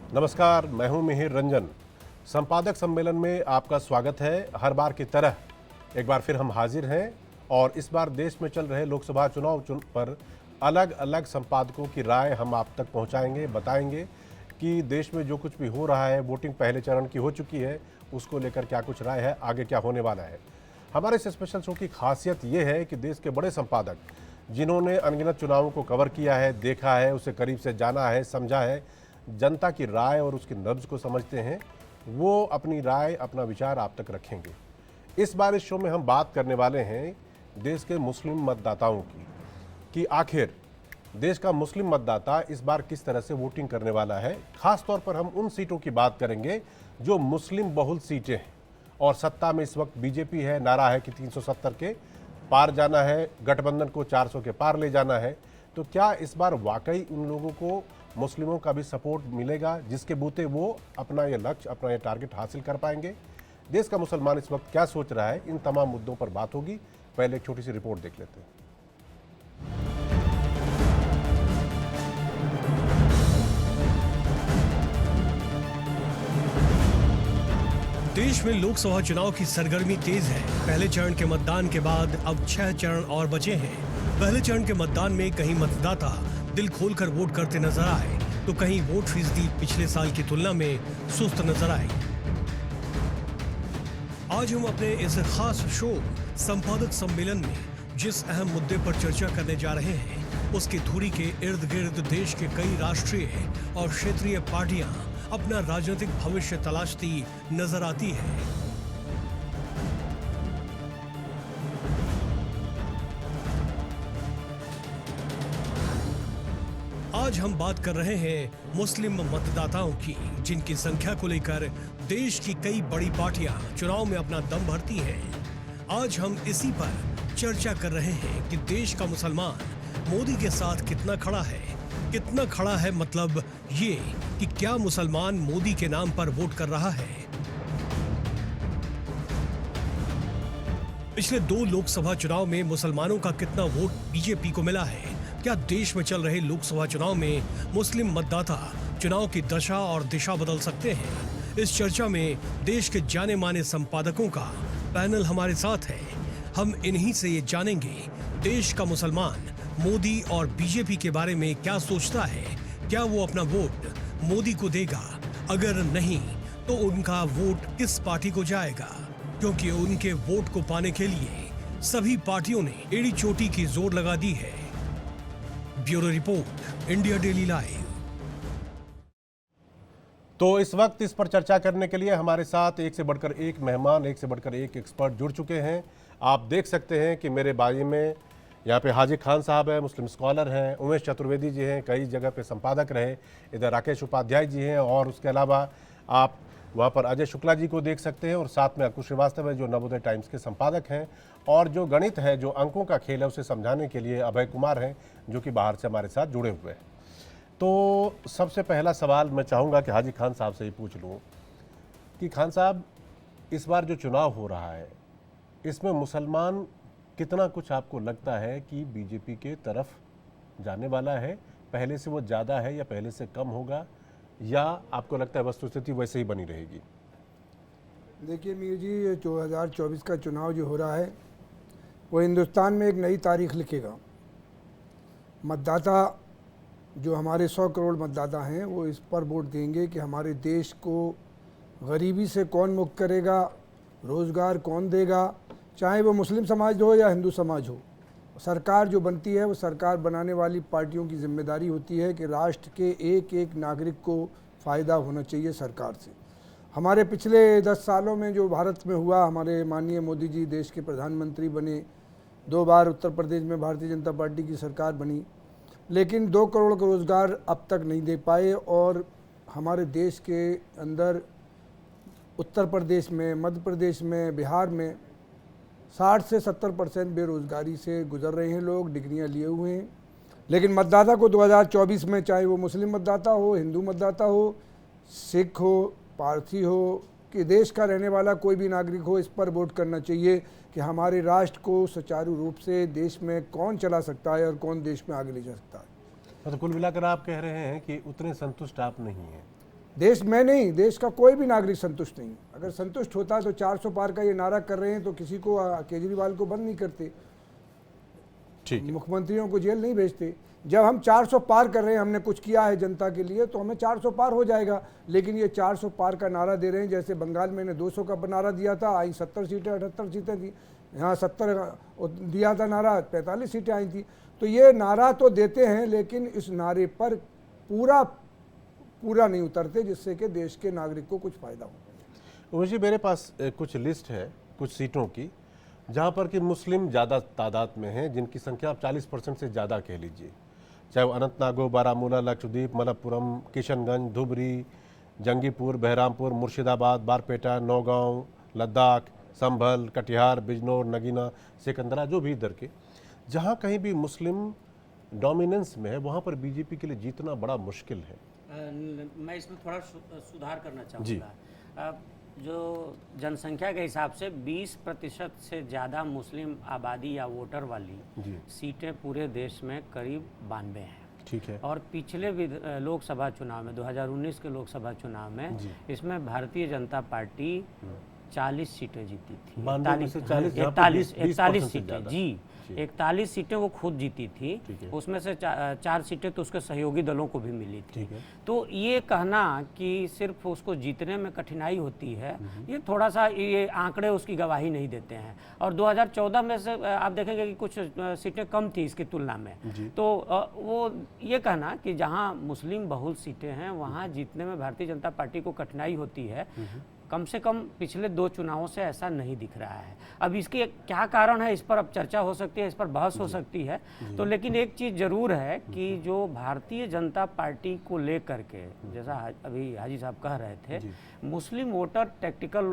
नमस्कार, मैं हूं मिहिर रंजन। संपादक सम्मेलन में आपका स्वागत है। हर बार की तरह एक बार फिर हम हाजिर हैं और इस बार देश में चल रहे लोकसभा चुनाव पर अलग अलग संपादकों की राय हम आप तक पहुंचाएंगे, बताएंगे कि देश में जो कुछ भी हो रहा है, वोटिंग पहले चरण की हो चुकी है, उसको लेकर क्या कुछ राय है, आगे क्या होने वाला है। हमारे इस स्पेशल शो की खासियत ये है कि देश के बड़े संपादक जिन्होंने अनगिनत चुनावों को कवर किया है, देखा है, उसे करीब से जाना है, समझा है, जनता की राय और उसकी नब्ज को समझते हैं, वो अपनी राय, अपना विचार आप तक रखेंगे। इस बार इस शो में हम बात करने वाले हैं देश के मुस्लिम मतदाताओं की कि आखिर देश का मुस्लिम मतदाता इस बार किस तरह से वोटिंग करने वाला है। खास तौर पर हम उन सीटों की बात करेंगे जो मुस्लिम बहुल सीटें हैं और सत्ता में इस वक्त बीजेपी है। नारा है कि 370 के पार जाना है, गठबंधन को 400 के पार ले जाना है। तो क्या इस बार वाकई उन लोगों को मुस्लिमों का भी सपोर्ट मिलेगा जिसके बूते वो अपना ये लक्ष्य, अपना ये टारगेट हासिल कर पाएंगे? देश का मुसलमान इस वक्त क्या सोच रहा है, इन तमाम मुद्दों पर बात होगी। पहले एक छोटी सी रिपोर्ट देख लेते हैं। देश में लोकसभा चुनाव की सरगर्मी तेज है। पहले चरण के मतदान के बाद अब 6 चरण और बचे हैं। पहले चरण के मतदान में कहीं मतदाता दिल खोलकर वोट करते नजर आए तो कहीं वोट फीसदी पिछले साल की तुलना में सुस्त नजर आई। आज हम अपने इस खास शो संपादक सम्मेलन में जिस अहम मुद्दे पर चर्चा करने जा रहे हैं, उसकी धुरी के इर्द गिर्द देश के कई राष्ट्रीय और क्षेत्रीय पार्टियां अपना राजनीतिक भविष्य तलाशती नजर आती है। आज हम बात कर रहे हैं मुस्लिम मतदाताओं की, जिनकी संख्या को लेकर देश की कई बड़ी पार्टियां चुनाव में अपना दम भरती हैं। आज हम इसी पर चर्चा कर रहे हैं कि देश का मुसलमान मोदी के साथ कितना खड़ा है। कितना खड़ा है मतलब ये कि क्या मुसलमान मोदी के नाम पर वोट कर रहा है। पिछले 2 लोकसभा चुनाव में मुसलमानों का कितना वोट बीजेपी को मिला है? क्या देश में चल रहे लोकसभा चुनाव में मुस्लिम मतदाता चुनाव की दशा और दिशा बदल सकते हैं? इस चर्चा में देश के जाने माने संपादकों का पैनल हमारे साथ है। हम इन्हीं से ये जानेंगे देश का मुसलमान मोदी और बीजेपी के बारे में क्या सोचता है। क्या वो अपना वोट मोदी को देगा? अगर नहीं तो उनका वोट किस पार्टी को जाएगा? क्योंकि उनके वोट को पाने के लिए सभी पार्टियों ने एड़ी चोटी की जोर लगा दी है। Bureau report, India daily live. तो इस वक्त इस पर चर्चा करने के लिए हमारे साथ एक से बढ़कर एक मेहमान, एक से बढ़कर एक एक्सपर्ट जुड़ चुके हैं। आप देख सकते हैं कि मेरे बाजू में यहाँ पे हाजी खान साहब हैं, मुस्लिम स्कॉलर हैं, उमेश चतुर्वेदी जी हैं, कई जगह पे संपादक रहे, इधर राकेश उपाध्याय जी हैं, और उसके अलावा आप वहाँ पर अजय शुक्ला जी को देख सकते हैं, और साथ में अकुश श्रीवास्तव है जो नवोदय टाइम्स के संपादक हैं, और जो गणित है, जो अंकों का खेल है, उसे समझाने के लिए अभय कुमार हैं जो कि बाहर से हमारे साथ जुड़े हुए हैं। तो सबसे पहला सवाल मैं चाहूँगा कि हाजी खान साहब से ही पूछ लूँ कि खान साहब, इस बार जो चुनाव हो रहा है इसमें मुसलमान कितना कुछ आपको लगता है कि बीजेपी के तरफ जाने वाला है? पहले से वो ज़्यादा है या पहले से कम होगा, या आपको लगता है वस्तुस्थिति वैसे ही बनी रहेगी? देखिए मीर जी, 2024 का चुनाव जो हो रहा है वो हिंदुस्तान में एक नई तारीख लिखेगा। मतदाता जो हमारे 100 करोड़ मतदाता हैं वो इस पर वोट देंगे कि हमारे देश को गरीबी से कौन मुक्त करेगा, रोज़गार कौन देगा, चाहे वो मुस्लिम समाज हो या हिंदू समाज हो। सरकार जो बनती है वो सरकार बनाने वाली पार्टियों की जिम्मेदारी होती है कि राष्ट्र के एक एक नागरिक को फ़ायदा होना चाहिए सरकार से। हमारे पिछले 10 सालों में जो भारत में हुआ, हमारे माननीय मोदी जी देश के प्रधानमंत्री बने, 2 बार उत्तर प्रदेश में भारतीय जनता पार्टी की सरकार बनी, लेकिन 2 करोड़ का रोज़गार अब तक नहीं दे पाए। और हमारे देश के अंदर उत्तर प्रदेश में, मध्य प्रदेश में, बिहार में 60 से 70% बेरोज़गारी से गुजर रहे हैं लोग, डिग्रियां लिए हुए हैं। लेकिन मतदाता को 2024 में, चाहे वो मुस्लिम मतदाता हो, हिंदू मतदाता हो, सिख हो, पारसी हो, कि देश का रहने वाला कोई भी नागरिक हो, इस पर वोट करना चाहिए कि हमारे राष्ट्र को सुचारू रूप से देश में कौन चला सकता है और कौन देश में आगे ले जा सकता है। तो कुल मिलाकर आप कह रहे हैं कि उतने संतुष्ट आप नहीं हैं? देश में नहीं, देश का कोई भी नागरिक संतुष्ट नहीं। अगर संतुष्ट होता तो 400 पार का ये नारा कर रहे हैं तो किसी को, केजरीवाल को बंद नहीं करते, ठीक है। मुख्यमंत्रियों को जेल नहीं भेजते। जब हम 400 पार कर रहे हैं, हमने कुछ किया है जनता के लिए, तो हमें 400 पार हो जाएगा। लेकिन ये 400 पार का नारा दे रहे हैं, जैसे बंगाल में ने 200 का नारा दिया था, आई 70 सीटें 78 सीटें थी, यहाँ 70 दिया था नारा, 45 सीटें आई थी। तो ये नारा तो देते हैं, लेकिन इस नारे पर पूरा नहीं उतरते, जिससे कि देश के नागरिक को कुछ फायदा हो। मुझे मेरे पास कुछ लिस्ट है कुछ सीटों की जहाँ पर कि मुस्लिम ज़्यादा तादाद में हैं, जिनकी संख्या आप 40% से ज़्यादा कह लीजिए, चाहे वो अनंतनाग, बारामूला, लक्षद्वीप, मलप्पुरम, किशनगंज, धुबरी, जंगीपुर, बहरामपुर, मुर्शिदाबाद, बारपेटा, नौगांव, लद्दाख, संभल, कटिहार, बिजनौर, नगीना, सिकंदरा, जो भी इधर के जहाँ कहीं भी मुस्लिम डोमिनेंस में है, वहाँ पर बीजेपी के लिए जीतना बड़ा मुश्किल है। मैं इसमें थोड़ा सुधार करना चाहूँगा। जो जनसंख्या के हिसाब से 20% से ज़्यादा मुस्लिम आबादी या वोटर वाली सीटें पूरे देश में करीब 92 हैं। ठीक है। और पिछले लोकसभा चुनाव में 2019 के लोकसभा चुनाव में इसमें भारतीय जनता पार्टी 40 सीटें जीती थी। 41 सीटें जी, 41 सीटें वो खुद जीती थी, उसमें से 4 सीटें तो उसके सहयोगी दलों को भी मिली थी। तो ये कहना कि सिर्फ उसको जीतने में कठिनाई होती है, ये थोड़ा सा ये आंकड़े उसकी गवाही नहीं देते हैं। और 2014 में से आप देखेंगे कि कुछ सीटें कम थी इसकी तुलना में, तो वो ये कहना कि जहाँ मुस्लिम बहुल सीटें हैं वहाँ जीतने में भारतीय जनता पार्टी को कठिनाई होती है, कम से कम पिछले 2 चुनावों से ऐसा नहीं दिख रहा है। अब इसके क्या कारण है, इस पर अब चर्चा हो सकती है, इस पर बहस हो सकती है। तो लेकिन एक चीज़ जरूर है कि जो भारतीय जनता पार्टी को लेकर के, जैसा अभी हाजी साहब कह रहे थे, मुस्लिम वोटर टैक्टिकल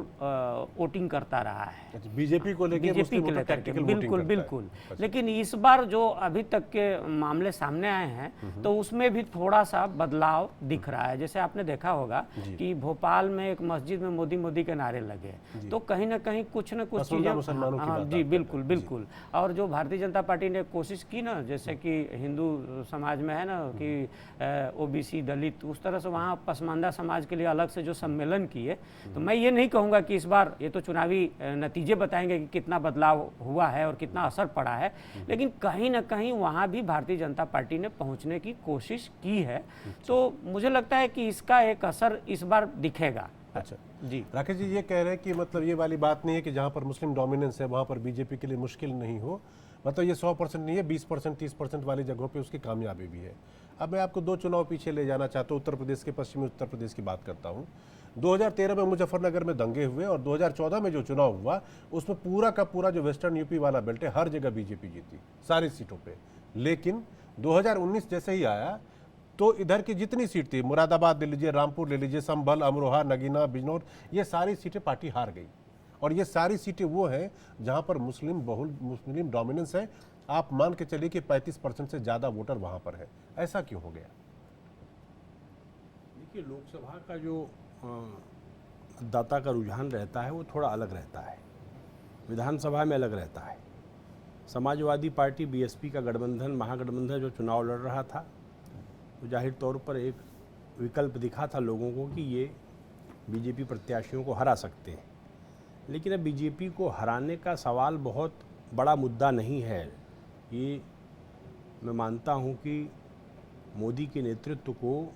वोटिंग करता रहा है बीजेपी को लेकर, बिल्कुल। लेकिन इस बार जो अभी तक के मामले सामने आए हैं तो उसमें भी थोड़ा सा बदलाव दिख रहा है। जैसे आपने देखा होगा कि भोपाल में एक मस्जिद में मोदी के नारे लगे, तो कहीं ना कहीं कुछ न कुछ चीजें, जी बिल्कुल। और जो भारतीय जनता पार्टी ने कोशिश की ना, जैसे कि हिंदू समाज में है ना कि ओबीसी, दलित, उस तरह से वहाँ पसमानदा समाज के लिए अलग से जो सम्मेलन किए, तो मैं ये नहीं कहूँगा कि इस बार, ये तो चुनावी नतीजे बताएंगे कि कितना बदलाव हुआ है और कितना असर पड़ा है, लेकिन कहीं ना कहीं वहाँ भी भारतीय जनता पार्टी ने पहुँचने की कोशिश की है। तो मुझे लगता है कि इसका एक असर इस बार दिखेगा। अच्छा जी, राकेश जी ये कह रहे हैं कि मतलब ये वाली बात नहीं है कि जहाँ पर मुस्लिम डोमिनेंस है वहाँ पर बीजेपी के लिए मुश्किल नहीं हो, मतलब ये 100% नहीं है, 20%, 30% वाली जगहों पे उसकी कामयाबी भी है। अब मैं आपको 2 चुनाव पीछे ले जाना चाहता हूँ, उत्तर प्रदेश के, पश्चिमी उत्तर प्रदेश की बात करता हूँ। 2013 में मुजफ्फरनगर में दंगे हुए और 2014 में जो चुनाव हुआ उसमें पूरा का पूरा जो वेस्टर्न यूपी वाला बेल्ट है, हर जगह बीजेपी जीती, सारी सीटों पर। लेकिन 2019 जैसे ही आया तो इधर की जितनी सीट थी, मुरादाबाद ले लीजिए, रामपुर ले लीजिए, संभल, अमरोहा, नगीना, बिजनौर, ये सारी सीटें पार्टी हार गई। और ये सारी सीटें वो हैं जहां पर मुस्लिम डोमिनेंस है। आप मान के चलिए कि 35% से ज़्यादा वोटर वहां पर है। ऐसा क्यों हो गया? देखिए, लोकसभा का जो मतदाता का रुझान रहता है वो थोड़ा अलग रहता है, विधानसभा में अलग रहता है। समाजवादी पार्टी, बीएसपी का गठबंधन, महागठबंधन जो चुनाव लड़ रहा था, तो जाहिर तौर पर एक विकल्प दिखा था लोगों को कि ये बीजेपी प्रत्याशियों को हरा सकते हैं। लेकिन अब बीजेपी को हराने का सवाल बहुत बड़ा मुद्दा नहीं है। ये मैं मानता हूँ कि मोदी के नेतृत्व को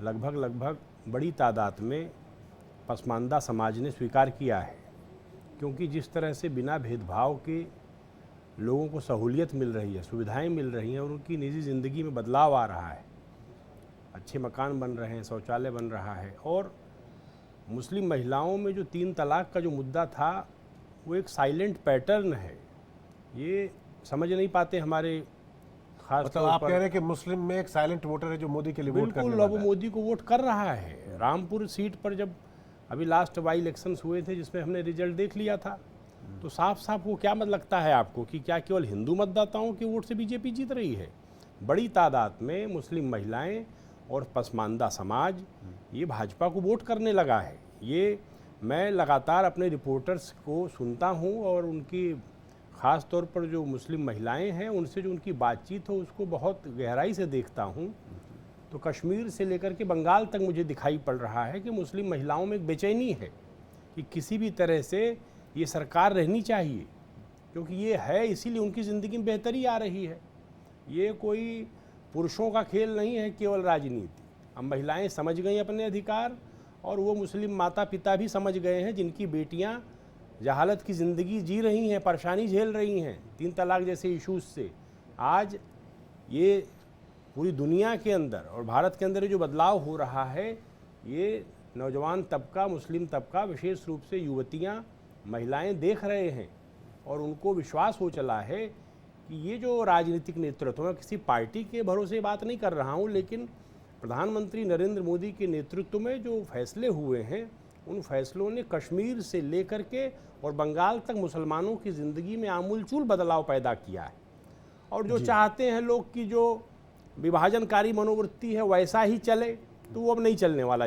लगभग बड़ी तादाद में पसमानदा समाज ने स्वीकार किया है, क्योंकि जिस तरह से बिना भेदभाव के लोगों को सहूलियत मिल रही है, सुविधाएं मिल रही हैं और उनकी निजी ज़िंदगी में बदलाव आ रहा है, अच्छे मकान बन रहे हैं, शौचालय बन रहा है। और मुस्लिम महिलाओं में जो 3 तलाक का जो मुद्दा था वो एक साइलेंट पैटर्न है, ये समझ नहीं पाते हमारे खास मतलब आप कह रहे हैं कि मुस्लिम में एक साइलेंट वोटर है जो मोदी के लिए वोट करने वाला है। बिल्कुल, अब मोदी को वोट कर रहा है। रामपुर सीट पर जब अभी लास्ट बाई इलेक्शंस हुए थे जिसमें हमने रिजल्ट देख लिया था, तो साफ साफ वो क्या लगता है आपको कि क्या केवल हिंदू मतदाताओं के वोट से बीजेपी जीत रही है? बड़ी तादाद में मुस्लिम महिलाएं और पसमानदा समाज ये भाजपा को वोट करने लगा है। ये मैं लगातार अपने रिपोर्टर्स को सुनता हूं और उनकी ख़ास तौर पर जो मुस्लिम महिलाएं हैं उनसे जो उनकी बातचीत हो उसको बहुत गहराई से देखता हूं, तो कश्मीर से लेकर के बंगाल तक मुझे दिखाई पड़ रहा है कि मुस्लिम महिलाओं में एक बेचैनी है कि किसी भी तरह से ये सरकार रहनी चाहिए, क्योंकि ये है इसीलिए उनकी ज़िंदगी में बेहतरी आ रही है। ये कोई पुरुषों का खेल नहीं है केवल राजनीति। अब महिलाएं समझ गई अपने अधिकार, और वो मुस्लिम माता पिता भी समझ गए हैं जिनकी बेटियां जहालत की ज़िंदगी जी रही हैं, परेशानी झेल रही हैं 3 तलाक जैसे इश्यूज़ से। आज ये पूरी दुनिया के अंदर और भारत के अंदर जो बदलाव हो रहा है, ये नौजवान तबका, मुस्लिम तबका, विशेष रूप से युवतियां, महिलाएं देख रहे हैं, और उनको विश्वास हो चला है कि ये जो राजनीतिक नेतृत्व, मैं किसी पार्टी के भरोसे बात नहीं कर रहा हूँ, लेकिन प्रधानमंत्री नरेंद्र मोदी के नेतृत्व में जो फैसले हुए हैं, उन फैसलों ने कश्मीर से लेकर के और बंगाल तक मुसलमानों की ज़िंदगी में आमूलचूल बदलाव पैदा किया है। और जो चाहते हैं लोग कि जो विभाजनकारी मनोवृत्ति है वैसा ही चले, तो वो अब नहीं चलने वाला।